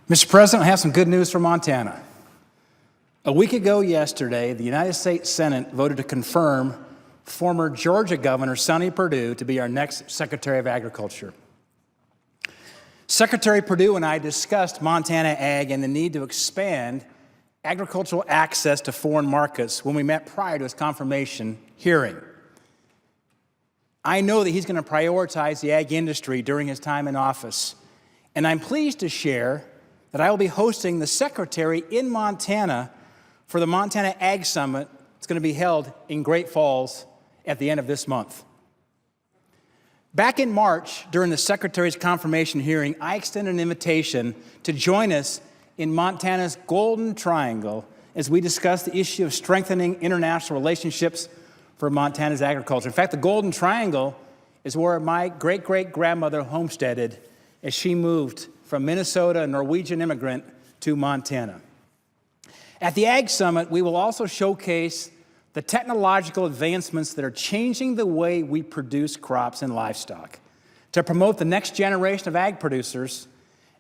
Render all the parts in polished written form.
Mr. President, I have some good news for Montana. A week ago yesterday, the United States Senate voted to confirm former Georgia Governor Sonny Perdue to be our next Secretary of Agriculture. Secretary Perdue and I discussed Montana ag and the need to expand agricultural access to foreign markets when we met prior to his confirmation hearing. I know that he's going to prioritize the ag industry during his time in office, and I'm pleased to share that I will be hosting the Secretary in Montana for the Montana Ag Summit. It's going to be held in Great Falls at the end of this month. Back in March, during the Secretary's confirmation hearing, I extended an invitation to join us in Montana's Golden Triangle as we discuss the issue of strengthening international relationships for Montana's agriculture. In fact, the Golden Triangle is where my great-great-grandmother homesteaded as she moved from Minnesota, a Norwegian immigrant, to Montana. At the Ag Summit, we will also showcase the technological advancements that are changing the way we produce crops and livestock, to promote the next generation of ag producers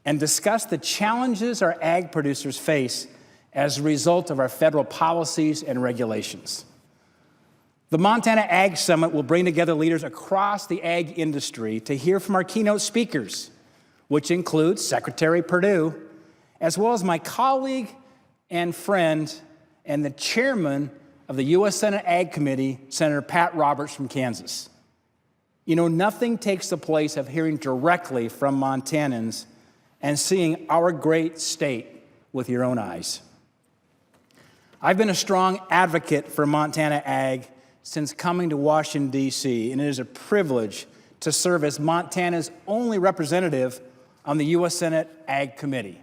and discuss the challenges our ag producers face as a result of our federal policies and regulations. The Montana Ag Summit will bring together leaders across the ag industry to hear from our keynote speakers, which includes Secretary Perdue, as well as my colleague and friend and the chairman of the U.S. Senate Ag Committee, Senator Pat Roberts from Kansas. You know, nothing takes the place of hearing directly from Montanans and seeing our great state with your own eyes. I've been a strong advocate for Montana ag since coming to Washington, D.C., and it is a privilege to serve as Montana's only representative on the U.S. Senate Ag Committee.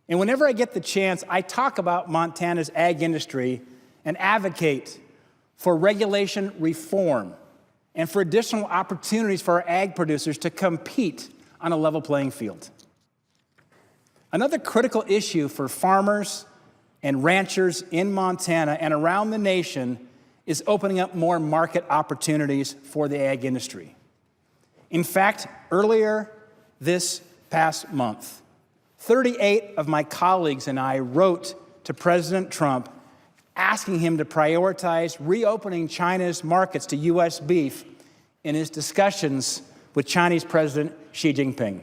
And whenever I get the chance, I talk about Montana's ag industry and advocate for regulation reform and for additional opportunities for our ag producers to compete on a level playing field. Another critical issue for farmers and ranchers in Montana and around the nation is opening up more market opportunities for the ag industry. In fact, earlier this past month, 38 of my colleagues and I wrote to President Trump asking him to prioritize reopening China's markets to U.S. beef in his discussions with Chinese President Xi Jinping.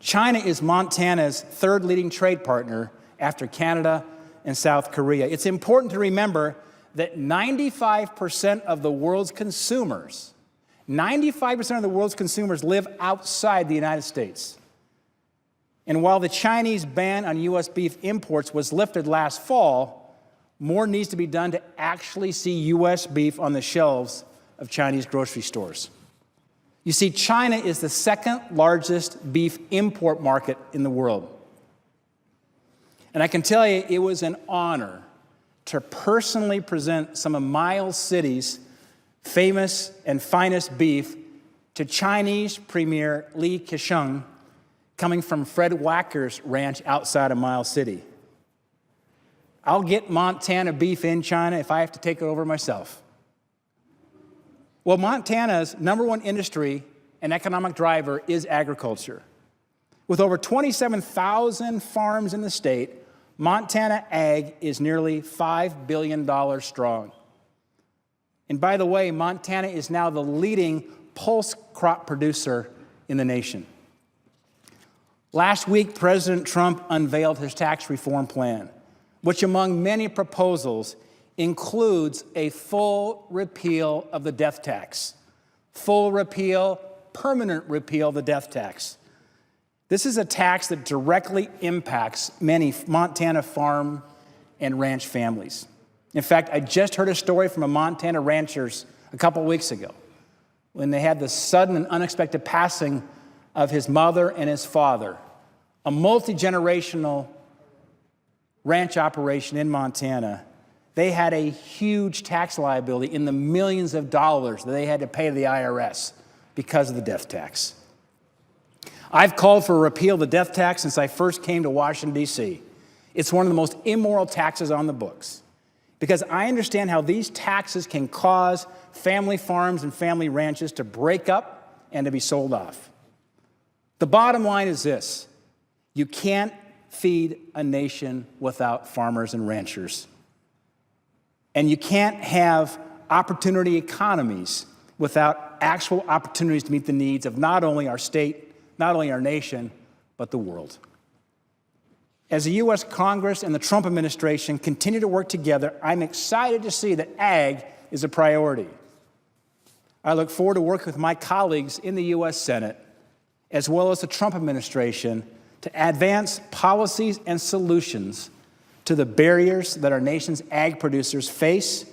China is Montana's third leading trade partner after Canada and South Korea. It's important to remember that 95% of the world's consumers, 95% of the world's consumers live outside the United States. And while the Chinese ban on U.S. beef imports was lifted last fall, more needs to be done to actually see U.S. beef on the shelves of Chinese grocery stores. You see, China is the second largest beef import market in the world. And I can tell you, it was an honor to personally present some of Miles City's famous and finest beef to Chinese Premier Li Keqiang, coming from Fred Wacker's ranch outside of Miles City. I'll get Montana beef in China if I have to take it over myself. Well, Montana's #1 industry and economic driver is agriculture. With over 27,000 farms in the state, Montana ag is nearly $5 billion strong. And by the way, Montana is now the leading pulse crop producer in the nation. Last week, President Trump unveiled his tax reform plan, which among many proposals includes a full repeal of the death tax. Full repeal, permanent repeal of the death tax. This is a tax that directly impacts many Montana farm and ranch families. In fact, I just heard a story from a Montana ranchers a couple weeks ago when they had the sudden and unexpected passing of his mother and his father, a multi-generational ranch operation in Montana. They had a huge tax liability in the millions of dollars that they had to pay to the IRS because of the death tax. I've called for a repeal of the death tax since I first came to Washington, D.C. It's one of the most immoral taxes on the books because I understand how these taxes can cause family farms and family ranches to break up and to be sold off. The bottom line is this: You can't feed a nation without farmers and ranchers. And you can't have opportunity economies without actual opportunities to meet the needs of not only our state, not only our nation, but the world. As the U.S. Congress and the Trump administration continue to work together, I'm excited to see that ag is a priority. I look forward to working with my colleagues in the U.S. Senate, as well as the Trump administration, to advance policies and solutions to the barriers that our nation's ag producers face.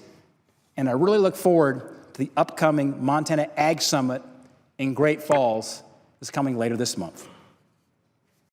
And I really look forward to the upcoming Montana Ag Summit in Great Falls that's coming later this month.